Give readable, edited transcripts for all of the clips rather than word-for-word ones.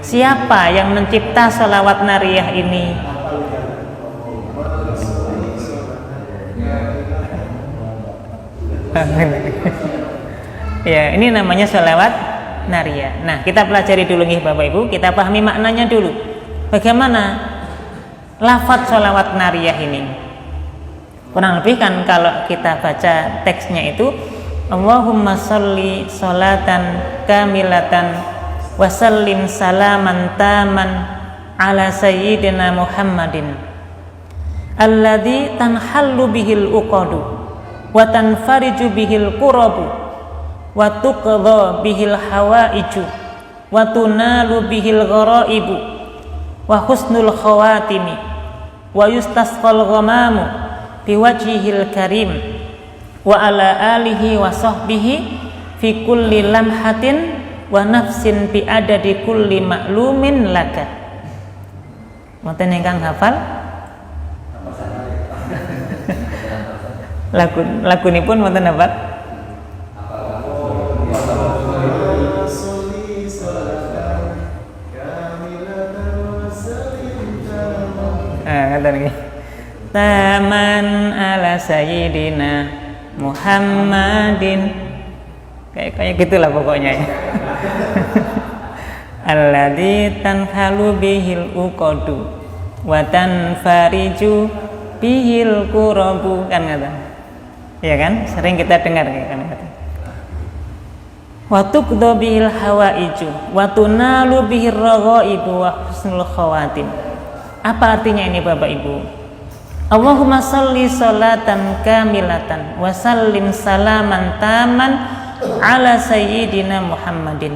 Siapa yang mencipta sholawat nariyah ini? Ya, ini namanya sholawat nariyah. Nah, kita pelajari dulu nih Bapak Ibu, kita pahami maknanya dulu. Bagaimana lafadz sholawat nariyah ini? Kurang lebih kan kalau kita baca teksnya itu, Allahumma sholli sholatan kamilatan wa sallim salaman taman ala sayyidina Muhammadin alladzi tanhallu bihil uqadu wa tanfariju bihil qurabu wa tuqdha bihil hawaiju wa tunalu bihil gharaibu wa husnul khawatimi wa yustasqal ghamamu biwajhihil karim wa ala alihi wa sahbihi fi kulli lamhatin wa nafsin bi adadi kulli ma'lumin laka. Mboten ingkang hafal? Lagunipun mboten hafal? Kata niki. Taman ala sayyidina Muhammadin. Kayak gitulah pokoknya ya. Alladzi tanhalu bihil uqadu wa tanfariju bihil qurabu, kan kata. Iya kan? Sering kita dengar kan kata. Wa tuqdha bihil hawaiju wa tunalu bihir raghaibu wa husnul khawatim. Apa artinya ini Bapak Ibu? Allahumma sholli sholatan kamilatan wa sallim salaman taman ala sayyidina Muhammadin.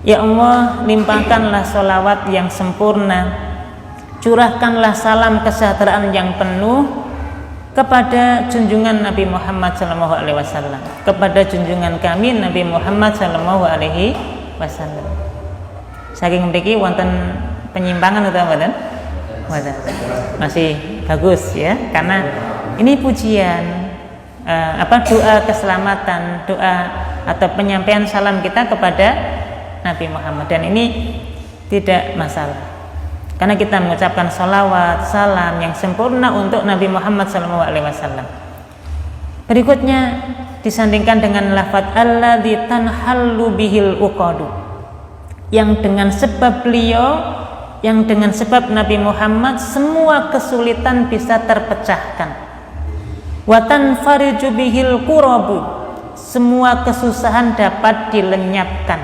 Ya Allah, limpahkanlah sholawat yang sempurna, curahkanlah salam kesejahteraan yang penuh kepada junjungan Nabi Muhammad SAW, kepada junjungan kami Nabi Muhammad SAW. Saking mriki wonten penyimpangan utawa mboten? Masih bagus ya, karena ini pujian, doa keselamatan, doa atau penyampaian salam kita kepada Nabi Muhammad, dan ini tidak masalah karena kita mengucapkan salawat salam yang sempurna untuk Nabi Muhammad SAW. Berikutnya disandingkan dengan lafadz alladzi tanhallu bihil uqadu, yang dengan sebab beliau, yang dengan sebab Nabi Muhammad semua kesulitan bisa terpecahkan. Wa tanfariju bihil qurabu, semua kesusahan dapat dilenyapkan.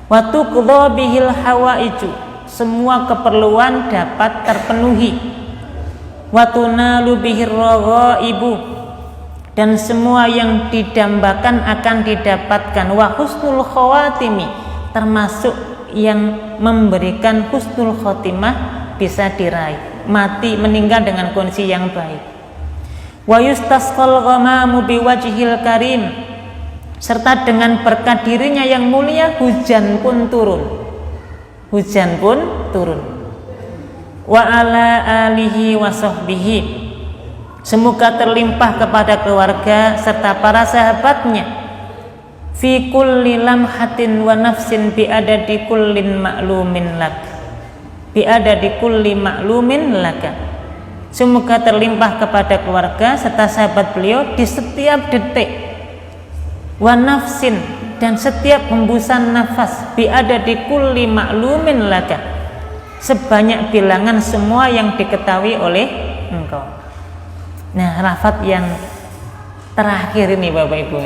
Wa tuqdha bihil hawaiju, semua keperluan dapat terpenuhi. Wa tunalu bihir raghaibu, dan semua yang didambakan akan didapatkan. Wa husnul khawatimi, termasuk yang memberikan husnul khotimah bisa diraih, mati meninggal dengan kondisi yang baik. Wa yustasqal ghamamu biwajhil karim, serta dengan berkat dirinya yang mulia hujan pun turun. Hujan pun turun. Wa ala alihi wa sahbihi, semoga terlimpah kepada keluarga serta para sahabatnya. Fi kulli lamhatin wa nafsin bi adadi kullin ma'lumin lak, bi adadi kulli ma'lumin laka, semoga terlimpah kepada keluarga serta sahabat beliau di setiap detik. Wa nafsin, dan setiap hembusan nafas, bi adadi kulli ma'lumin laka, sebanyak bilangan semua yang diketahui oleh engkau. Nah, lafaz yang terakhir ini Bapak Ibu,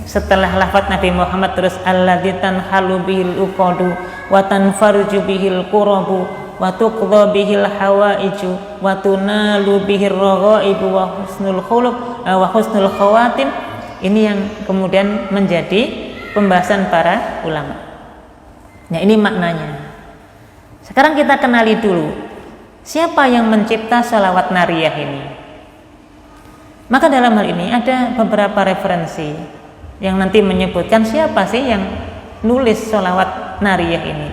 setelah lafaz Nabi Muhammad terus alladzi tanhalu bihil uqadu wa tanfarju bihil qurabu wa tuqdha bihil hawaiju wa tunalu bihir raghaibu wa husnul khuluq wa husnul khawatim. Ini yang kemudian menjadi pembahasan para ulama. Nah, ini maknanya. Sekarang kita kenali dulu siapa yang mencipta sholawat nariyah ini. Maka dalam hal ini ada beberapa referensi yang nanti menyebutkan siapa sih yang nulis sholawat nariyah ini.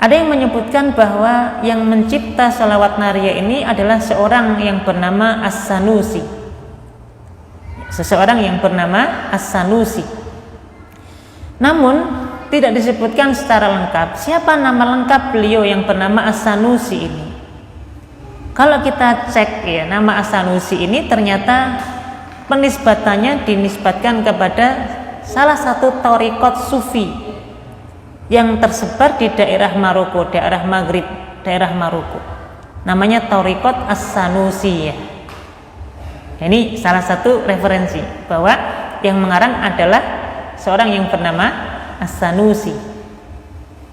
Ada yang menyebutkan bahwa yang mencipta sholawat nariyah ini adalah seorang yang bernama As-Sanusi. Seseorang yang bernama As-Sanusi. Namun tidak disebutkan secara lengkap siapa nama lengkap beliau yang bernama As-Sanusi ini. Kalau kita cek ya, nama As-Sanusi ini ternyata penisbatannya dinisbatkan kepada salah satu thariqat sufi yang tersebar di daerah Maroko, daerah Maghrib, daerah Maroko. Namanya thariqat As-Sanusiyah. Ini salah satu referensi bahwa yang mengarang adalah seorang yang bernama As-Sanusi.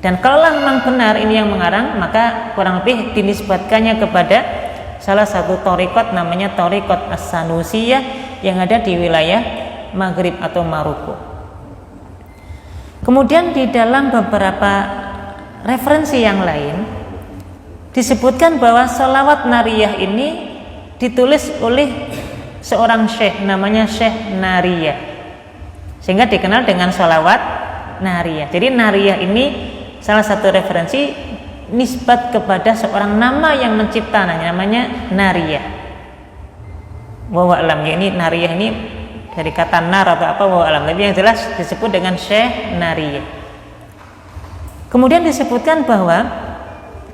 Dan kalau memang benar ini yang mengarang, maka kurang lebih dinisbatkannya kepada salah satu thariqat namanya thariqat As-Sanusiyah yang ada di wilayah Maghrib atau Maroko. Kemudian di dalam beberapa referensi yang lain disebutkan bahwa sholawat nariyah ini ditulis oleh seorang syekh namanya Syekh Nariyah, sehingga dikenal dengan sholawat nariyah. Jadi nariyah ini salah satu referensi nisbat kepada seorang nama yang menciptanya, namanya Nariyah. Wallahu a'lam, ya, ini Nariyah ini dari kata nar atau apa, wallahu a'lam, tapi yang jelas disebut dengan Syekh Nariyah. Kemudian disebutkan bahwa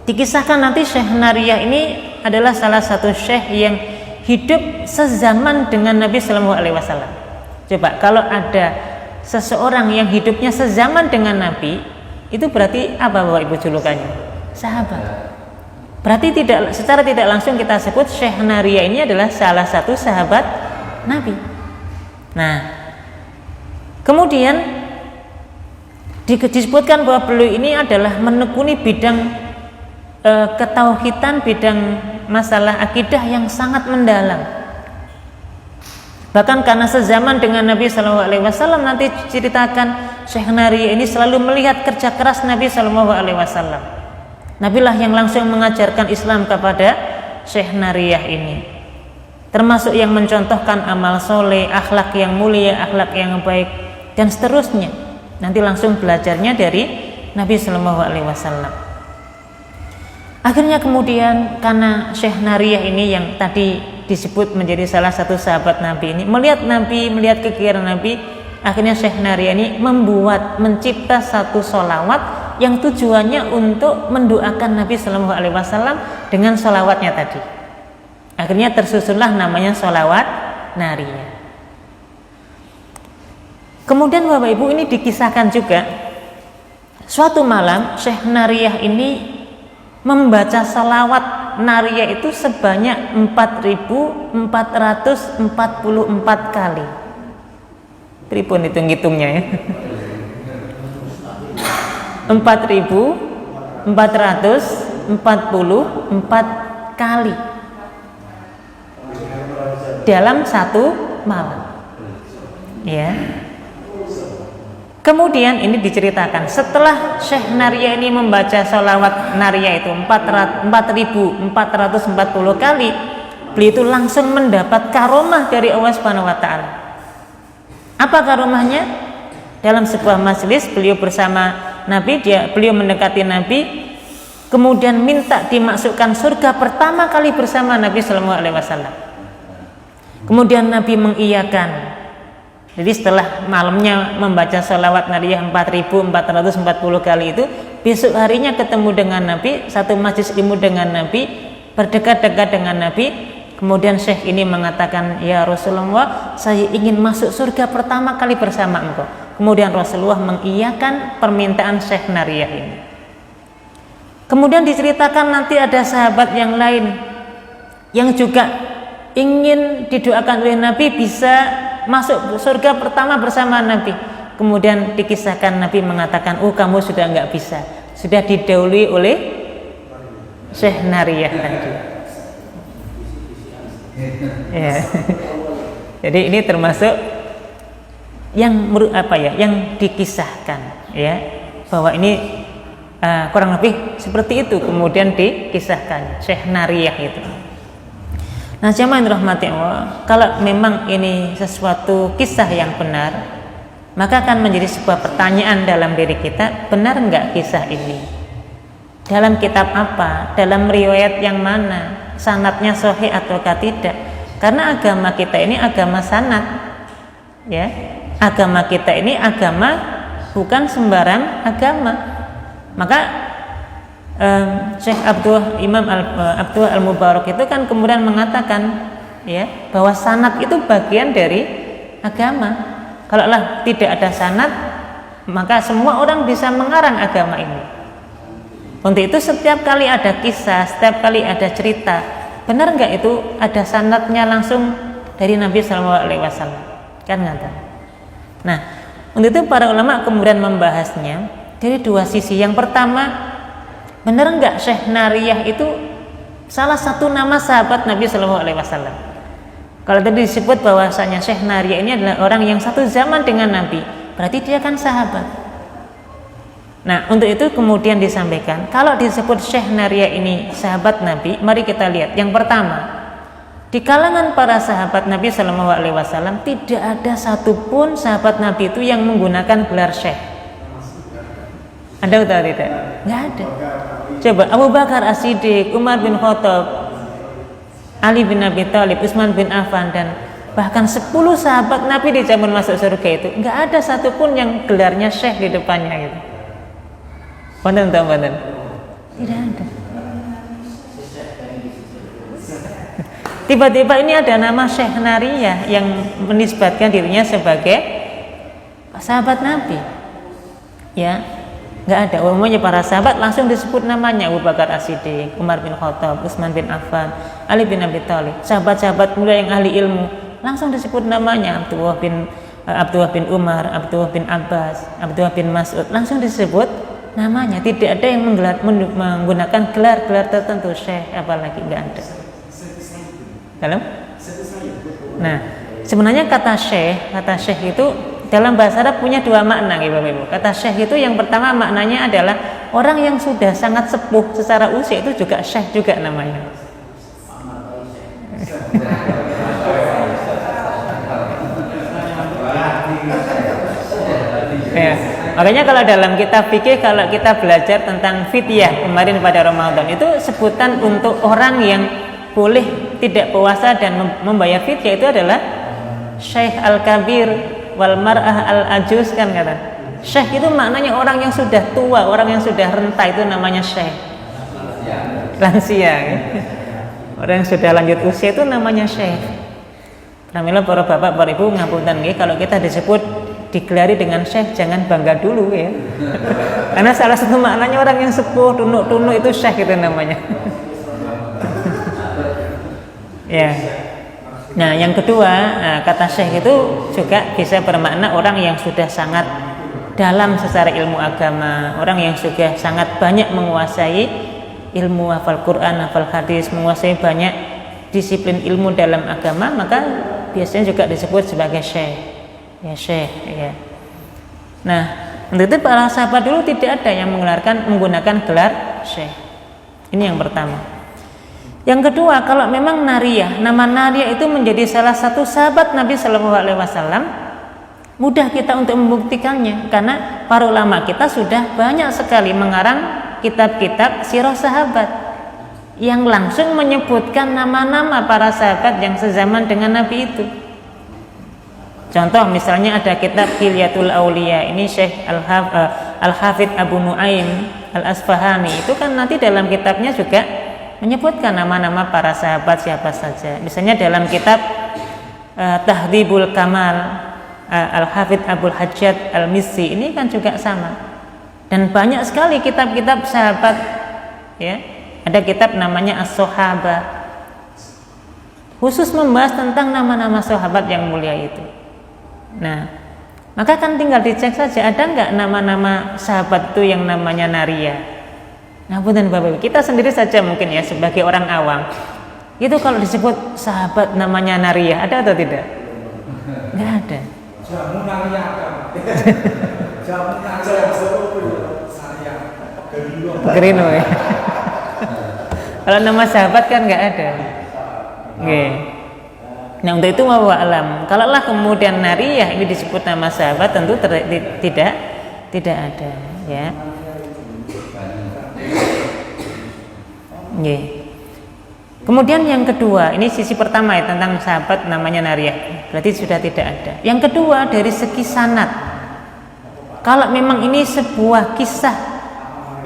dikisahkan nanti Syekh Nariyah ini adalah salah satu syekh yang hidup sezaman dengan Nabi Sallallahu Alaihi Wasallam. Coba kalau ada seseorang yang hidupnya sezaman dengan Nabi, itu berarti apa Bapak Ibu julukannya? Sahabat. Berarti secara tidak langsung kita sebut Syekh Nariyah ini adalah salah satu sahabat Nabi. Nah, kemudian disebutkan bahwa beliau ini adalah menekuni bidang ketauhidan, bidang masalah akidah yang sangat mendalam. Bahkan karena sezaman dengan Nabi Sallallahu Alaihi Wasallam, nanti ceritakan Syekh Nariyah ini selalu melihat kerja keras Nabi Sallallahu Alaihi Wasallam. Nabilah yang langsung mengajarkan Islam kepada Syekh Nariyah ini, termasuk yang mencontohkan amal soleh, akhlak yang mulia, akhlak yang baik, dan seterusnya. Nanti langsung belajarnya dari Nabi Sallallahu Alaihi Wasallam. Akhirnya kemudian karena Syekh Nariyah ini yang tadi disebut menjadi salah satu sahabat Nabi ini, melihat kegiatan Nabi, akhirnya Syekh Nariyah ini mencipta satu sholawat yang tujuannya untuk mendoakan Nabi Sallallahu Alaihi Wasallam dengan sholawatnya tadi. Akhirnya tersusunlah namanya sholawat Nariyah. Kemudian Bapak Ibu, ini dikisahkan juga suatu malam Syekh Nariyah ini membaca salawat nariyah itu sebanyak 4.444 kali. Pripun hitung-hitungnya ya? 4.444 kali dalam satu malam. Ya. Kemudian ini diceritakan setelah Syekh Nariyah ini membaca sholawat nariyah itu 4.440 kali, beliau itu langsung mendapat karomah dari Allah Subhanahu wa taala. Apa karomahnya? Dalam sebuah majelis beliau bersama Nabi, beliau mendekati Nabi, kemudian minta dimasukkan surga pertama kali bersama Nabi Sallallahu Alaihi Wasallam. Kemudian Nabi mengiyakan. Jadi setelah malamnya membaca sholawat nariyah 4.440 kali itu, besok harinya ketemu dengan Nabi, satu majlis ilmu dengan Nabi, berdekat-dekat dengan Nabi. Kemudian Syekh ini mengatakan, ya Rasulullah, saya ingin masuk surga pertama kali bersama engkau. Kemudian Rasulullah mengiyakan permintaan Syekh Nariyah ini. Kemudian diceritakan nanti ada sahabat yang lain yang juga ingin didoakan oleh Nabi bisa masuk surga pertama bersama Nabi. Kemudian dikisahkan Nabi mengatakan, oh kamu sudah nggak bisa, sudah didahului oleh Syekh Nariyah tadi. Ya. Jadi ini termasuk yang yang dikisahkan, ya, bahwa ini kurang lebih seperti itu. Kemudian dikisahkan Syekh Nariyah itu. Nah, jamaah yang dirahmati Allah, kalau memang ini sesuatu kisah yang benar, maka akan menjadi sebuah pertanyaan dalam diri kita, benar enggak kisah ini? Dalam kitab apa? Dalam riwayat yang mana? Sanadnya sahih ataukah tidak? Karena agama kita ini agama sanad, ya. Agama kita ini agama bukan sembarang agama. Maka Syekh Imam Abdullah Al-Mubarak itu kan kemudian mengatakan ya bahwa sanad itu bagian dari agama. Kalaulah tidak ada sanad, maka semua orang bisa mengarang agama ini. Untuk itu setiap kali ada kisah, setiap kali ada cerita, benar nggak itu ada sanadnya langsung dari Nabi SAW? Kan nggak tahu. Nah, untuk itu para ulama kemudian membahasnya dari dua sisi. Yang pertama, benar nggak Syekh Nariyah itu salah satu nama sahabat Nabi SAW? Kalau tadi disebut bahwasanya Syekh Nariyah ini adalah orang yang satu zaman dengan Nabi, berarti dia kan sahabat. Nah, untuk itu kemudian disampaikan, kalau disebut Syekh Nariyah ini sahabat Nabi, mari kita lihat. Yang pertama, di kalangan para sahabat Nabi SAW tidak ada satupun sahabat Nabi itu yang menggunakan gelar Syekh. Ada atau tidak? Nggak ada. Coba Abu Bakar As-Siddiq, Umar bin Khattab, Ali bin Abi Thalib, Utsman bin Affan, dan bahkan 10 sahabat Nabi di zaman masuk surga itu nggak ada satupun yang gelarnya Syekh di depannya gitu. Benar tak benar? Tidak ada. Tiba-tiba ini ada nama Syekh Nariyah yang menisbatkan dirinya sebagai sahabat Nabi. Ya, nggak ada. Umumnya para sahabat langsung disebut namanya, Abu Bakar As-Siddiq, Umar bin Khattab, Utsman bin Affan, Ali bin Abi Thalib. Sahabat-sahabat mulia yang ahli ilmu langsung disebut namanya, Abdullah bin Umar, Abdullah bin Abbas, Abdullah bin Mas'ud, langsung disebut namanya. Tidak ada yang menggunakan gelar-gelar tertentu, Syekh apalagi, nggak ada. Dalam? Nah, sebenarnya kata Syekh itu dalam bahasa Arab punya dua makna, Ibu. Kata Syekh itu yang pertama maknanya adalah orang yang sudah sangat sepuh secara usia, itu juga Syekh juga namanya. Ya, makanya kalau dalam kitab fikih, kalau kita belajar tentang fidyah kemarin pada Ramadan, itu sebutan untuk orang yang boleh tidak puasa dan membayar fidyah itu adalah Syekh Al-Kabir wal mar'ah al-ajuz, kan kata. Syekh itu maknanya orang yang sudah tua, orang yang sudah renta, itu namanya Syekh. Lansia ya. Orang yang sudah lanjut usia itu namanya Syekh. Alhamdulillah para bapak, para ibu, ngapunten nggih kalau kita disebut digelari dengan Syekh, jangan bangga dulu ya. Karena salah satu maknanya orang yang sepuh, tunuk-tunuk, itu Syekh itu namanya. Ya. Nah, yang kedua, kata Syekh itu juga bisa bermakna orang yang sudah sangat dalam secara ilmu agama, orang yang sudah sangat banyak menguasai ilmu, hafal Quran, hafal hadis, menguasai banyak disiplin ilmu dalam agama, maka biasanya juga disebut sebagai Syekh. Ya, Syekh ya. Nah, untuk itu para sahabat dulu tidak ada yang menggunakan gelar Syekh. Ini yang pertama. Yang kedua, kalau memang Nariyah, nama Nariyah itu menjadi salah satu sahabat Nabi SAW, mudah kita untuk membuktikannya, karena para ulama kita sudah banyak sekali mengarang kitab-kitab sirah sahabat yang langsung menyebutkan nama-nama para sahabat yang sezaman dengan Nabi itu. Contoh misalnya ada kitab Hilyatul Auliya, ini Syekh Al-Hafidh Abu Nuaim Al-Asfahani, itu kan nanti dalam kitabnya juga menyebutkan nama-nama para sahabat siapa saja. Misalnya dalam kitab Tahdhibul Kamal Al-Hafidh Abul Hajjat Al-Mizzi, ini kan juga sama. Dan banyak sekali kitab-kitab sahabat ya. Ada kitab namanya As-Sohaba, khusus membahas tentang nama-nama sahabat yang mulia itu. Nah, maka kan tinggal dicek saja ada nggak nama-nama sahabat itu yang namanya Nariyah. Nah, punten Bapak, kita sendiri saja mungkin ya sebagai orang awam, itu kalau disebut sahabat namanya Nariyah, ada atau tidak? Nggak ada. Jamu Nariyah. Jamu Nariyah. Gerino ya. Kalau nama sahabat kan nggak ada. Oke. Nah, untuk itu wallahu alam. Kalaulah kemudian Nariyah ini disebut nama sahabat, tentu tidak ada ya. Oke. Kemudian yang kedua, ini sisi pertama ya tentang sahabat namanya Nariyah, berarti sudah tidak ada. Yang kedua dari segi sanad, Kalau memang ini sebuah kisah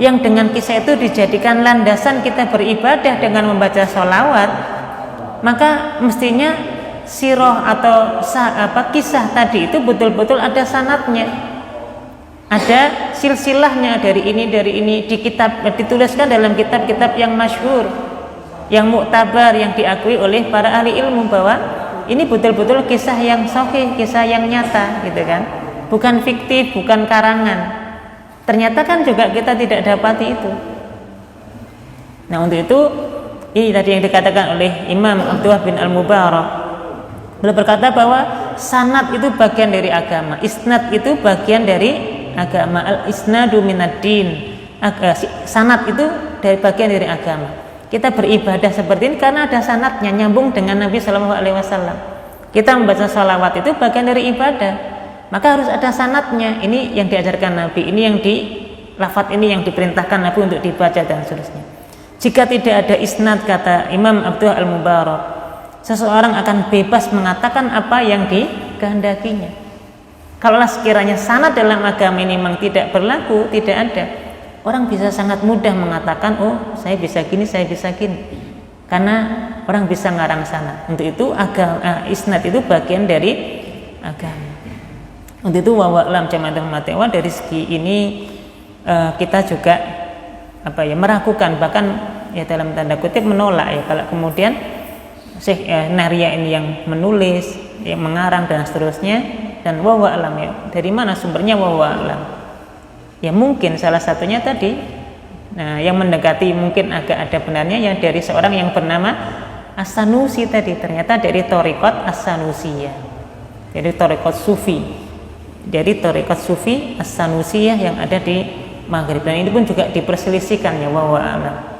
yang dengan kisah itu dijadikan landasan kita beribadah dengan membaca sholawat, maka mestinya sirah atau kisah tadi itu betul-betul ada sanadnya, ada silsilahnya, dari ini di kitab, dituliskan dalam kitab-kitab yang masyhur, yang muktabar, yang diakui oleh para ahli ilmu bahwa ini betul-betul kisah yang sahih, kisah yang nyata, gitu kan, bukan fiktif, bukan karangan. Ternyata kan juga kita tidak dapati itu. Nah, untuk itu ini tadi yang dikatakan oleh Imam Abdullah bin Al-Mubarak. Beliau berkata bahwa sanad itu bagian dari agama, isnad itu bagian dari agama. Al-isnadu minad-din. Sanad itu dari bagian dari agama. Kita beribadah seperti ini karena ada sanadnya, nyambung dengan Nabi Shallallahu Alaihi Wasallam. Kita membaca sholawat itu bagian dari ibadah. Maka harus ada sanadnya, ini yang diajarkan Nabi, ini yang lafaz ini yang diperintahkan Nabi untuk dibaca dan seterusnya. Jika tidak ada isnad, kata Imam Abdullah Al-Mubarak, seseorang akan bebas mengatakan apa yang dikehendakinya. Kalaulah sekiranya sanad dalam agama ini memang tidak berlaku, tidak ada, orang bisa sangat mudah mengatakan, oh saya bisa gini, saya bisa gini, karena orang bisa ngarang sanad. Untuk itu isnad itu bagian dari agama. Untuk itu wa'alam jama'atul matiwa, dari segi ini kita juga meragukan, bahkan ya dalam tanda kutip menolak ya kalau kemudian Syekh Nahriya ini yang menulis, yang mengarang dan seterusnya, dan wa'alam ya dari mana sumbernya wa'alam. Ya mungkin salah satunya tadi, nah yang mendekati mungkin agak ada benarnya ya dari seorang yang bernama As-Sanusi tadi, ternyata dari Thariqat As-Sanusiyah, dari Thariqat Sufi. Dari Thariqat Sufi As-Sanusiyah yang ada di Maghrib, dan ini pun juga diperselisihkan ya wallahu a'lam.